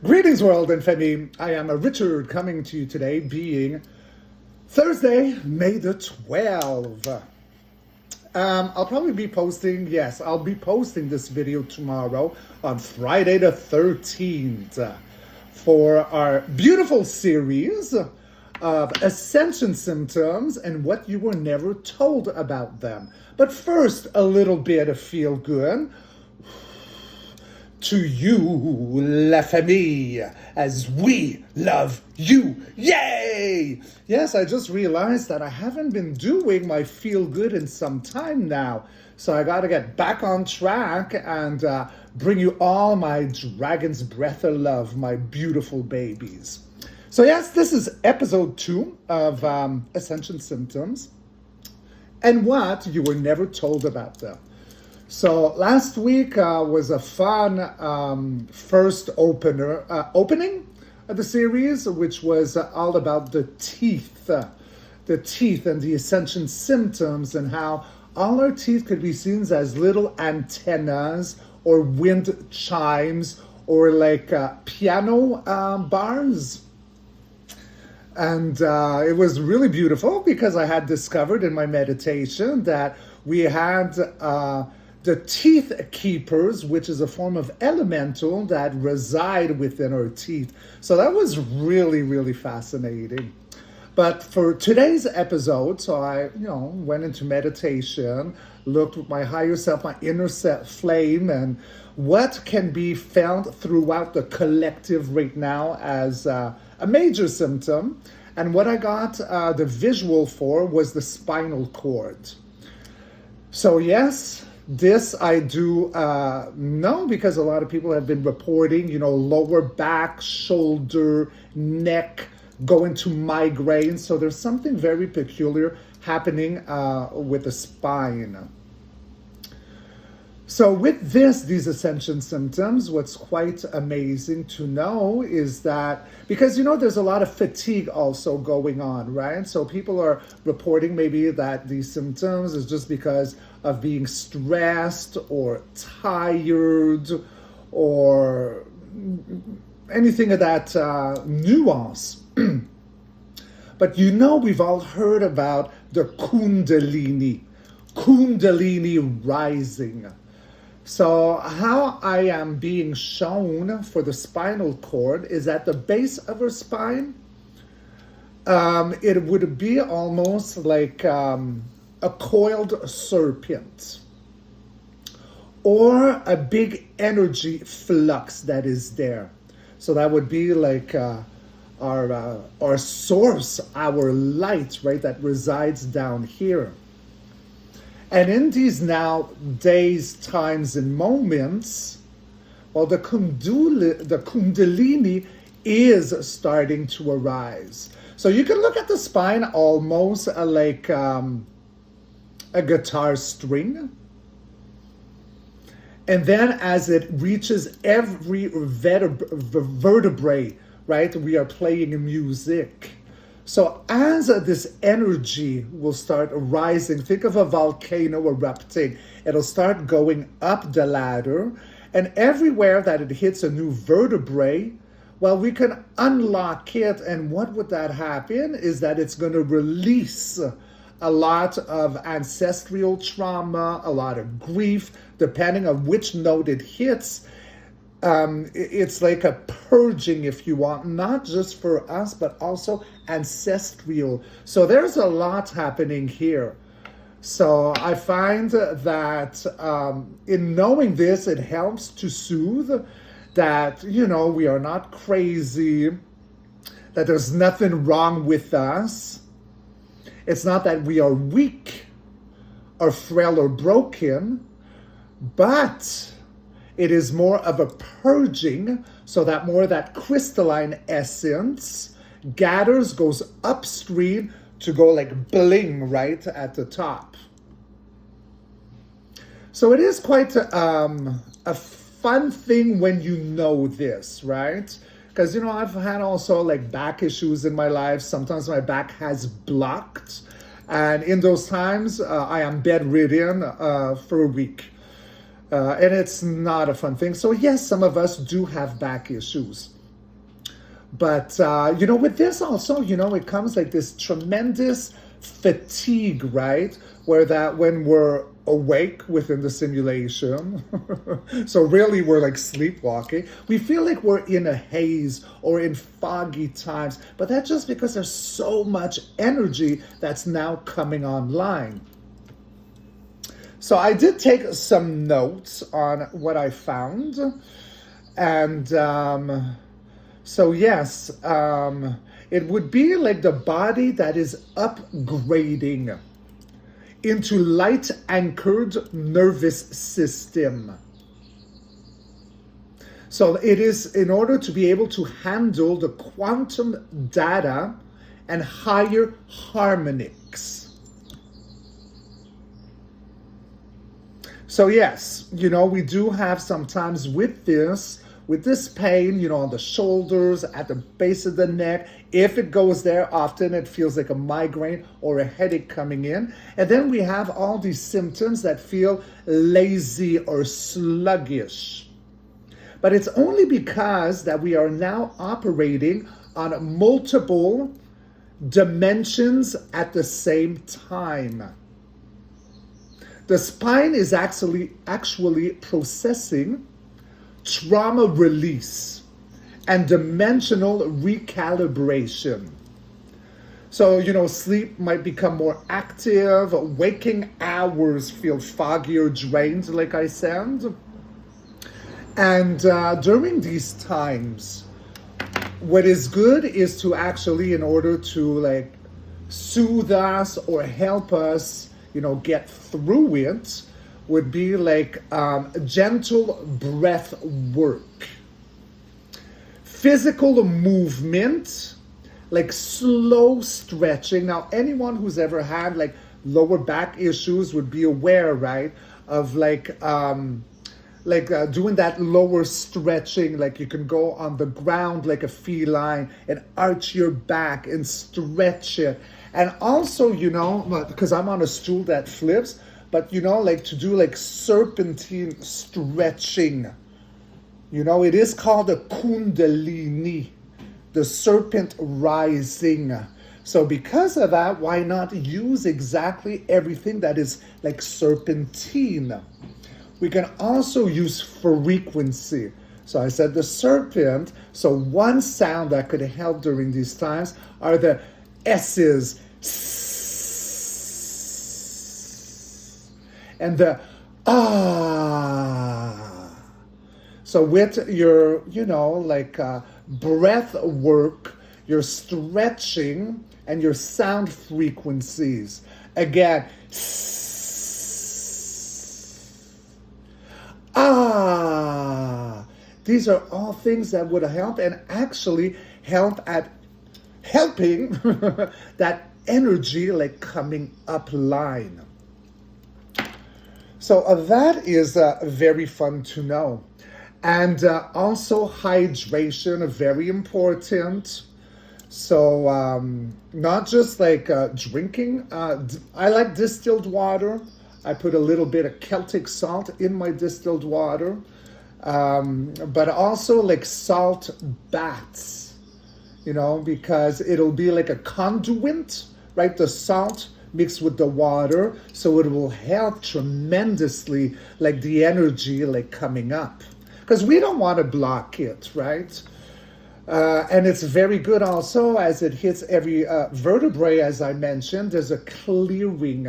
Greetings, world and family. I am Richard coming to you today, being Thursday, May the 12th. I'll probably be posting, I'll be posting this video tomorrow on Friday the 13th for our beautiful series of ascension symptoms and what you were never told about them. But first, a little bit of feel good. To you, la famille, as we love you. Yay! Yes, I just realized that I haven't been doing my feel good in some time now. So I got to get back on track and bring you all my dragon's breath of love, my beautiful babies. So yes, this is episode 2 of Ascension Symptoms and what you were never told about them. So last week was a fun first opening of the series, which was all about the teeth and the ascension symptoms and how all our teeth could be seen as little antennas or wind chimes or like piano bars. And it was really beautiful because I had discovered in my meditation that we had the teeth keepers, which is a form of elemental that reside within our teeth. So that was really, really fascinating. But for today's episode, so I, went into meditation, looked with my higher self, my inner self flame, and what can be found throughout the collective right now as a major symptom. And what I got the visual for was the spinal cord. So yes, this I do know because a lot of people have been reporting, lower back, shoulder, neck, going to migraine. So there's something very peculiar happening with the spine. So with these ascension symptoms, what's quite amazing to know is that, because there's a lot of fatigue also going on, right? So people are reporting maybe that these symptoms is just because of being stressed or tired or anything of that nuance. But we've all heard about the Kundalini rising. So how I am being shown for the spinal cord is at the base of her spine. It would be almost like a coiled serpent or a big energy flux that is there. So that would be like our source, our light, right, that resides down here. And in these now days, times, and moments, well, the Kundalini is starting to arise. So you can look at the spine almost like a guitar string. And then as it reaches every vertebrae, right, we are playing music. So as this energy will start rising, think of a volcano erupting. It'll start going up the ladder, and everywhere that it hits a new vertebrae, well, we can unlock it. And what would that happen is that it's going to release a lot of ancestral trauma, a lot of grief, depending on which note it hits. It's like a purging, if you want, not just for us, but also ancestral. So there's a lot happening here. So I find that in knowing this, it helps to soothe that, we are not crazy, that there's nothing wrong with us. It's not that we are weak or frail or broken, but it is more of a purging, so that more of that crystalline essence gathers, goes upstream to go like bling right at the top. So it is quite a fun thing when you know this, right? Because, I've had also like back issues in my life. Sometimes my back has blocked. And in those times, I am bedridden for a week. And it's not a fun thing. So yes, some of us do have back issues. But, with this also, it comes like this tremendous fatigue, right? When we're awake within the simulation, so really we're like sleepwalking, we feel like we're in a haze or in foggy times, but that's just because there's so much energy that's now coming online. So I did take some notes on what I found, and so yes, it would be like the body that is upgrading into light-anchored nervous system. So it is in order to be able to handle the quantum data and higher harmonics. So yes, we do have sometimes with this pain, on the shoulders, at the base of the neck. If it goes there, often it feels like a migraine or a headache coming in. And then we have all these symptoms that feel lazy or sluggish. But it's only because that we are now operating on multiple dimensions at the same time. The spine is actually processing trauma release and dimensional recalibration. So, sleep might become more active, waking hours feel foggy or drained, like I said. And during these times, what is good is to actually, in order to soothe us or help us, get through it, would be like gentle breath work. Physical movement, like slow stretching. Now, anyone who's ever had lower back issues would be aware, right, of doing that lower stretching. Like you can go on the ground like a feline and arch your back and stretch it. And also, because I'm on a stool that flips, but to do serpentine stretching. It is called a kundalini, the serpent rising. So because of that, why not use exactly everything that is like serpentine? We can also use frequency. So I said the serpent. So one sound that could help during these times are the S's and the ah. So with your, breath work, your stretching, and your sound frequencies. Again, ah. These are all things that would help and actually help at helping that energy coming up line. So that is very fun to know. And also hydration, very important. So not just drinking. I like distilled water. I put a little bit of Celtic salt in my distilled water. But also salt baths, because it'll be like a conduit, right? The salt mixed with the water. So it will help tremendously, the energy coming up. Because we don't want to block it, right? And it's very good also as it hits every vertebrae, as I mentioned. There's a clearing,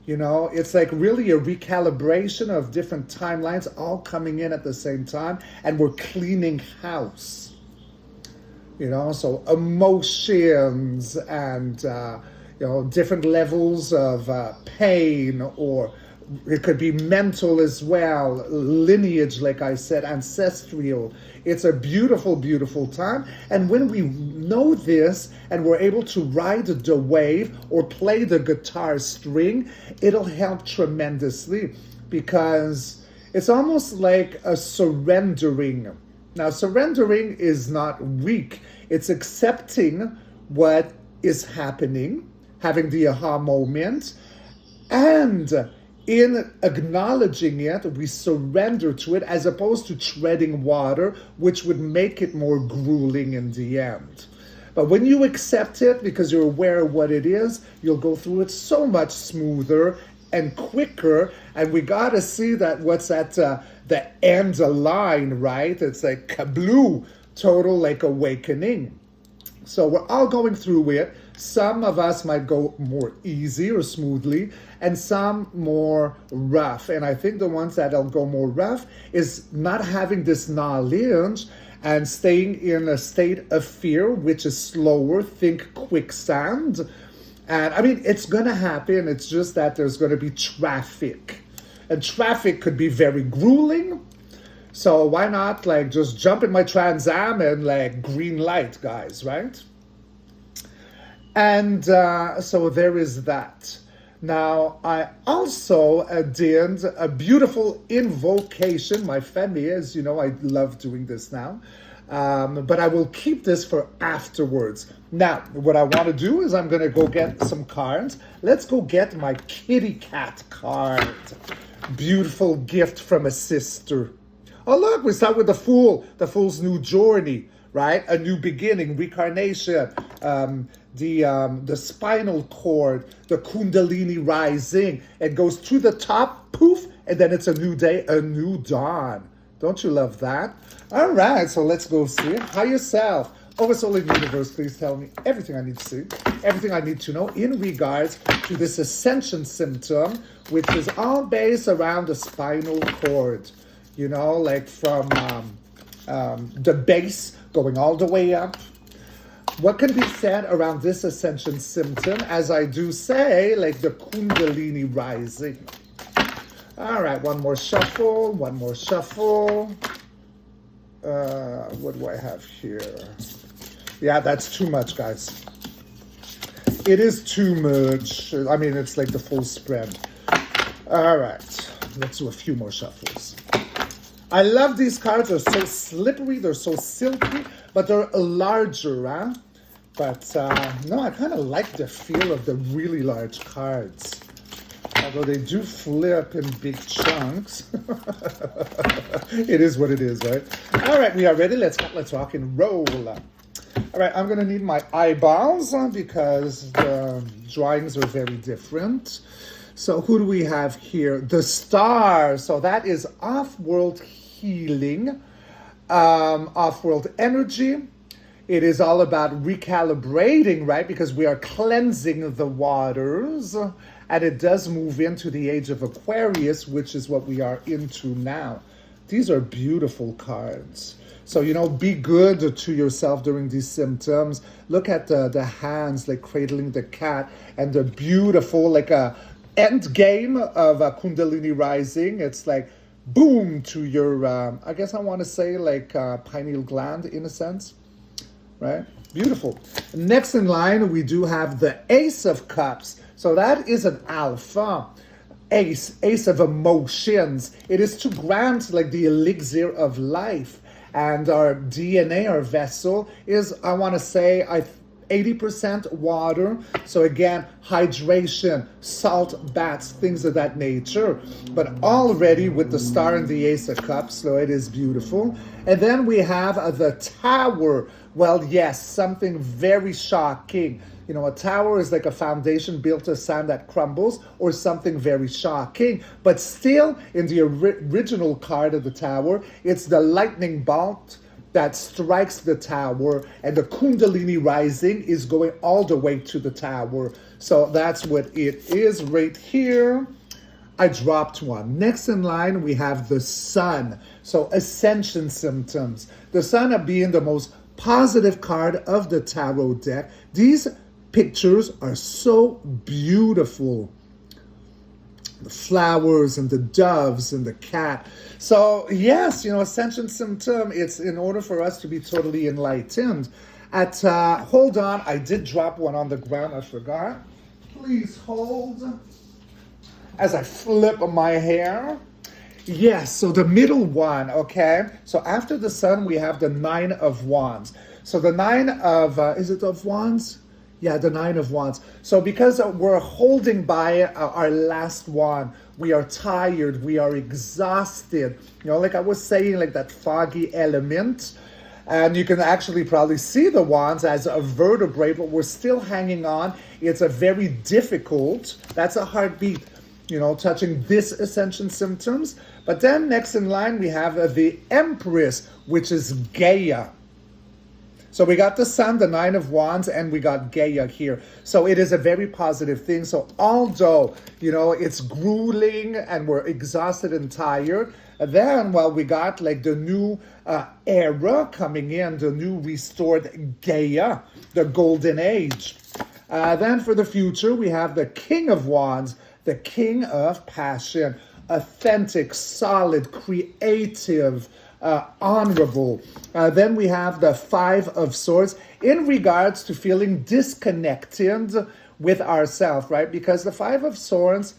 It's really a recalibration of different timelines all coming in at the same time. And we're cleaning house, So emotions and, different levels of pain, or it could be mental as well, lineage, like I said, ancestral. It's a beautiful, beautiful time. And when we know this and we're able to ride the wave or play the guitar string, it'll help tremendously because it's almost like a surrendering. Now, surrendering is not weak. It's accepting what is happening, having the aha moment, and in acknowledging it, we surrender to it as opposed to treading water, which would make it more grueling in the end. But when you accept it because you're aware of what it is, you'll go through it so much smoother and quicker. And we got to see that what's at the end line, right? It's like kabloo, total like awakening. So we're all going through it. Some of us might go more easy or smoothly, and some more rough. And I think the ones that'll go more rough is not having this knowledge and staying in a state of fear, which is slower, think quicksand. And I mean, it's going to happen. It's just that there's going to be traffic. And traffic could be very grueling. So why not like just jump in my Trans Am and like green light, guys, right? And so there is that. Now, I also did a beautiful invocation. My family, as you know, I love doing this now. But I will keep this for afterwards. Now, what I want to do is I'm going to go get some cards. Let's go get my kitty cat card. Beautiful gift from a sister. Oh, look, we start with the Fool. The Fool's new journey, right? A new beginning, reincarnation, the spinal cord, the Kundalini rising. It goes to the top, poof, and then it's a new day, a new dawn. Don't you love that? All right, so let's go see it. Higher self. Oversoul in universe, please tell me everything I need to see, everything I need to know in regards to this ascension symptom, which is all based around the spinal cord. You know, like from the base going all the way up. What can be said around this ascension symptom? As I do say, like the Kundalini rising. All right, one more shuffle, one more shuffle. What do I have here? Yeah, that's too much, guys. It is too much. I mean, it's like the full spread. All right, let's do a few more shuffles. I love these cards. They're so slippery. They're so silky, but they're larger, huh? But no, I kind of like the feel of the really large cards. Although they do flip in big chunks. It is what it is, right? All right, we are ready. Let's rock and roll. All right, I'm going to need my eyeballs because the drawings are very different. So who do we have here? The Star. So that is off-world healing, off-world energy. It is all about recalibrating, right? Because we are cleansing the waters. And it does move into the age of Aquarius, which is what we are into now. These are beautiful cards. So, you know, be good to yourself during these symptoms. Look at the hands, like cradling the cat, and the beautiful, like a end game of a Kundalini rising. It's like, boom, to your, I guess I want to say like pineal gland in a sense, right? Beautiful. Next in line, we do have the Ace of Cups. So that is an alpha. Ace of emotions. It is to grant like the elixir of life. And our DNA, our vessel, is, I want to say, 80% water. So again, hydration, salt baths, things of that nature. But already with the Star and the Ace of Cups, so it is beautiful. And then we have the Tower. Well, yes, something very shocking. You know, a tower is like a foundation built of sand that crumbles, or something very shocking. But still, in the original card of the tower, it's the lightning bolt that strikes the tower, and the Kundalini rising is going all the way to the tower. So that's what it is right here. I dropped one. Next in line, we have the Sun. So ascension symptoms. The Sun being the most positive card of the tarot deck. These pictures are so beautiful. The flowers and the doves and the cat. So yes, you know, ascension symptom, it's in order for us to be totally enlightened. Hold on, I did drop one on the ground, I forgot. Please hold as I flip my hair. Yes, so the middle one, okay? So after the Sun, we have the Nine of Wands. So the Nine of, is it of Wands? Yeah, the Nine of Wands. So because we're holding by our last one, we are tired, we are exhausted. You know, like I was saying, like that foggy element. And you can actually probably see the wands as a vertebrae, but we're still hanging on. It's a very difficult, that's a heartbeat, you know, touching this ascension symptoms. But then next in line, we have the Empress, which is Gaia. So we got the Sun, the Nine of Wands, and we got Gaia here. So it is a very positive thing. So although, you know, it's grueling and we're exhausted and tired, then, well, we got like the new era coming in, the new restored Gaia, the golden age. Then for the future, we have the King of Wands, the King of Passion, authentic, solid, creative, honorable. Then we have the Five of Swords in regards to feeling disconnected with ourselves, right? Because the Five of Swords,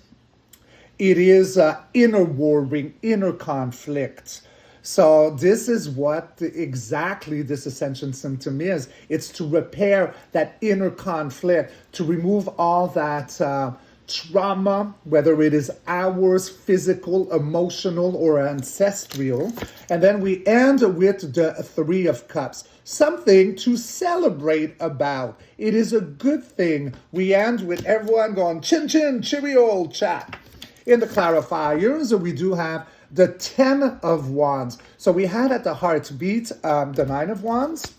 it is inner warring, inner conflict. So this is what exactly this ascension symptom is. It's to repair that inner conflict, to remove all that trauma, whether it is ours, physical, emotional, or ancestral. And then we end with the Three of Cups, something to celebrate about. It is a good thing. We end with everyone going chin chin, cheerio, chat. In the clarifiers, we do have the Ten of Wands. So we had at the heartbeat the Nine of Wands,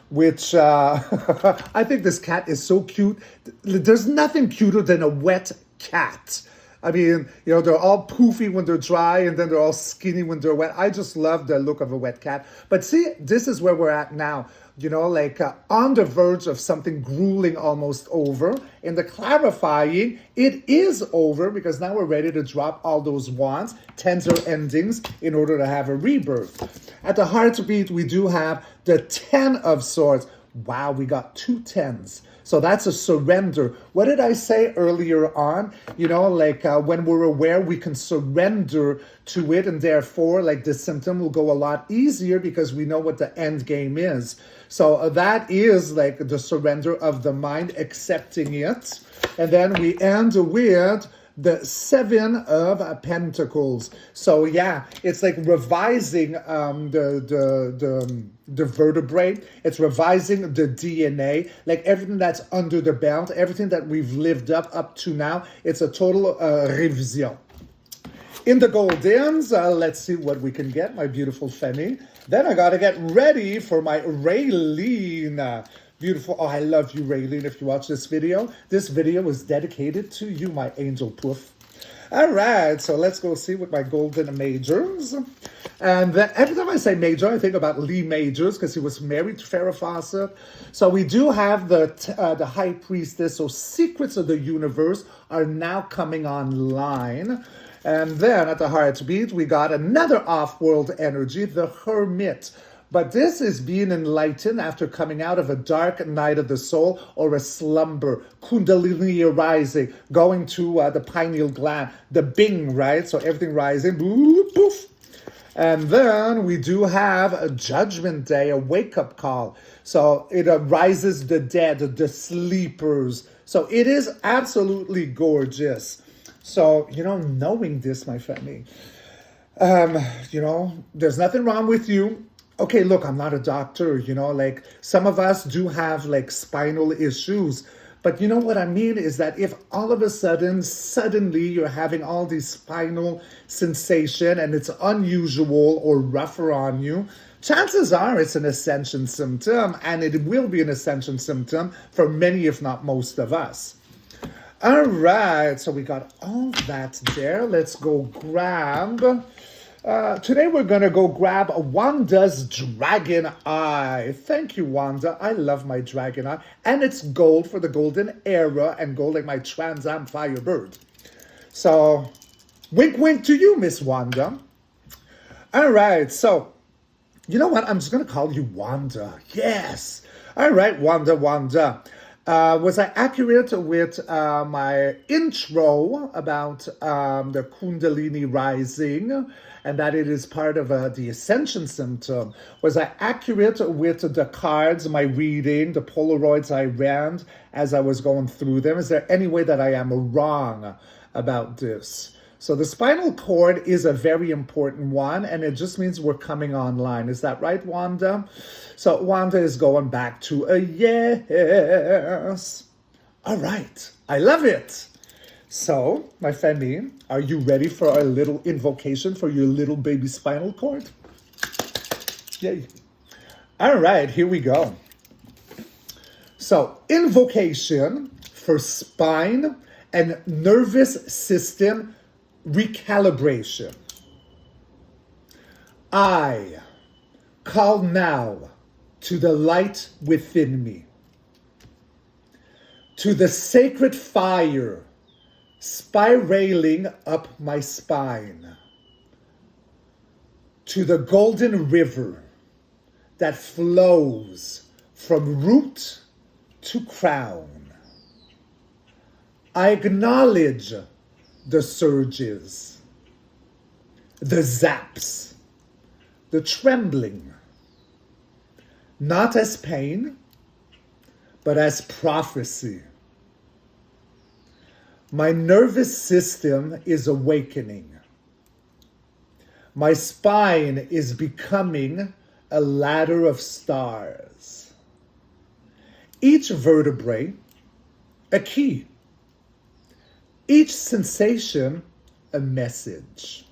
which I think this cat is so cute. There's nothing cuter than a wet cat. I mean, you know, they're all poofy when they're dry and then they're all skinny when they're wet. I just love the look of a wet cat. But see, this is where we're at now. You know, like on the verge of something grueling almost over. In the clarifying, it is over because now we're ready to drop all those wands, tens or endings, in order to have a rebirth. At the heartbeat, we do have the Ten of Swords. Wow, we got two tens. So that's a surrender. What did I say earlier on? You know, like when we're aware, we can surrender to it. And therefore, like the symptom will go a lot easier because we know what the end game is. So that is like the surrender of the mind, accepting it. And then we end with the Seven of Pentacles. So yeah, it's like revising the vertebrae. It's revising the DNA, like everything that's under the belt, everything that we've lived up to now. It's a total revision. In the Goldens, let's see what we can get, my beautiful Femi. Then I gotta get ready for my Raylene. Beautiful. Oh, I love you, Raylene, if you watch this video. This video was dedicated to you, my angel poof. All right, so let's go see what my golden majors. And then, every time I say major, I think about Lee Majors because he was married to Farrah Fawcett. So we do have the High Priestess. So secrets of the universe are now coming online. And then at the heartbeat, we got another off-world energy, the Hermit. But this is being enlightened after coming out of a dark night of the soul or a slumber, kundalini arising, going to the pineal gland, the bing, right? So everything rising, boop, poof. And then we do have a judgment day, a wake-up call. So it rises the dead, the sleepers. So it is absolutely gorgeous. So, you know, knowing this, my family, you know, there's nothing wrong with you. Okay, look, I'm not a doctor, you know, like some of us do have like spinal issues. But you know what I mean is that if all of a sudden, suddenly you're having all these spinal sensation and it's unusual or rougher on you, chances are it's an ascension symptom, and it will be an ascension symptom for many, if not most of us. All right, so we got all that there. Let's go grab... today we're going to go grab Wanda's Dragon Eye. Thank you, Wanda. I love my Dragon Eye. And it's gold for the golden era and gold like my Trans Am Firebird. So, wink, wink to you, Miss Wanda. All right, so, you know what? I'm just going to call you Wanda. Yes. All right, Wanda. Was I accurate with my intro about the Kundalini rising and that it is part of the ascension symptom? Was I accurate with the cards, my reading, the Polaroids I ran as I was going through them? Is there any way that I am wrong about this? So the spinal cord is a very important one, and it just means we're coming online. Is that right, Wanda? So Wanda is going back to a yes. All right. I love it. So, my family, are you ready for a little invocation for your little baby spinal cord? Yay. All right, here we go. So, invocation for spine and nervous system recalibration. I call now to the light within me, to the sacred fire spiraling up my spine, to the golden river that flows from root to crown. I acknowledge the surges, the zaps, the trembling, not as pain, but as prophecy. My nervous system is awakening. My spine is becoming a ladder of stars. Each vertebrae, a key. Each sensation, a message.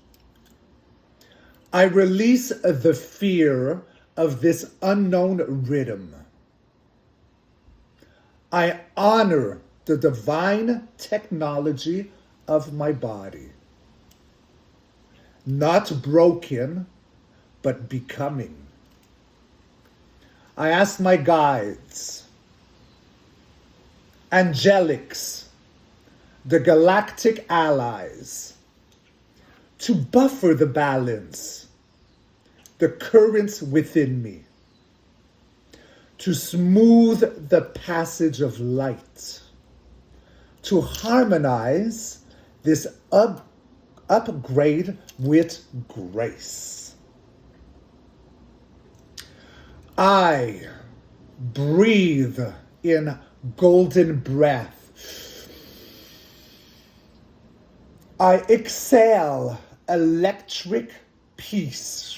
I release the fear of this unknown rhythm. I honor the divine technology of my body. Not broken, but becoming. I ask my guides, angelics, the galactic allies, to buffer the balance, the currents within me, to smooth the passage of light, to harmonize this upgrade with grace. I breathe in golden breath. I exhale electric peace.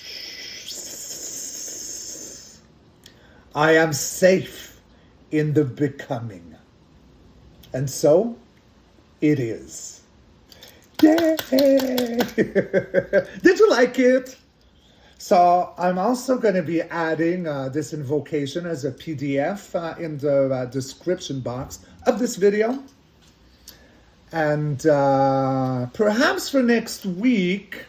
I am safe in the becoming. And so it is. Yay! Did you like it? So I'm also going to be adding this invocation as a PDF in the description box of this video. And perhaps for next week,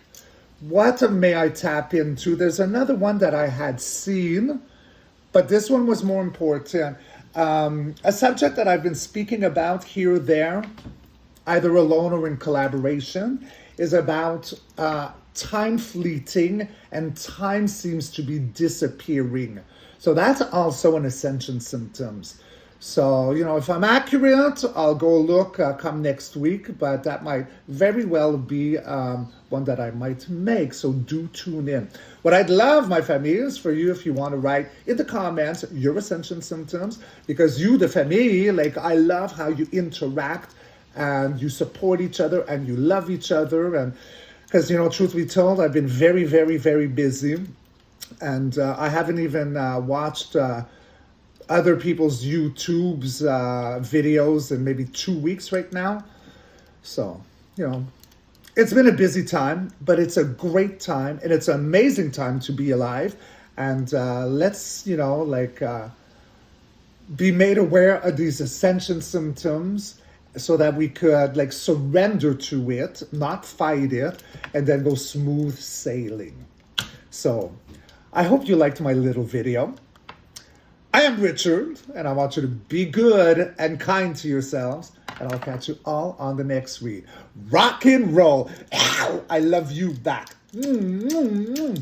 what may I tap into? There's another one that I had seen, but this one was more important. A subject that I've been speaking about here or there, either alone or in collaboration, is about time fleeting and time seems to be disappearing. So that's also an ascension symptoms. So, if I'm accurate, I'll go look come next week, but that might very well be one that I might make. So do tune in. What I'd love, my family, is for you, if you want to write in the comments your ascension symptoms, because you, the family, I love how you interact and you support each other and you love each other. And because, truth be told, I've been very, very, very busy. And I haven't even watched other people's YouTube's videos in maybe 2 weeks right now. So, it's been a busy time, but it's a great time and it's an amazing time to be alive. And let's, be made aware of these ascension symptoms so that we could surrender to it, not fight it, and then go smooth sailing. So I hope you liked my little video. I am Richard, and I want you to be good and kind to yourselves, and I'll catch you all on the next week. Rock and roll. Ow, I love you back. Bye.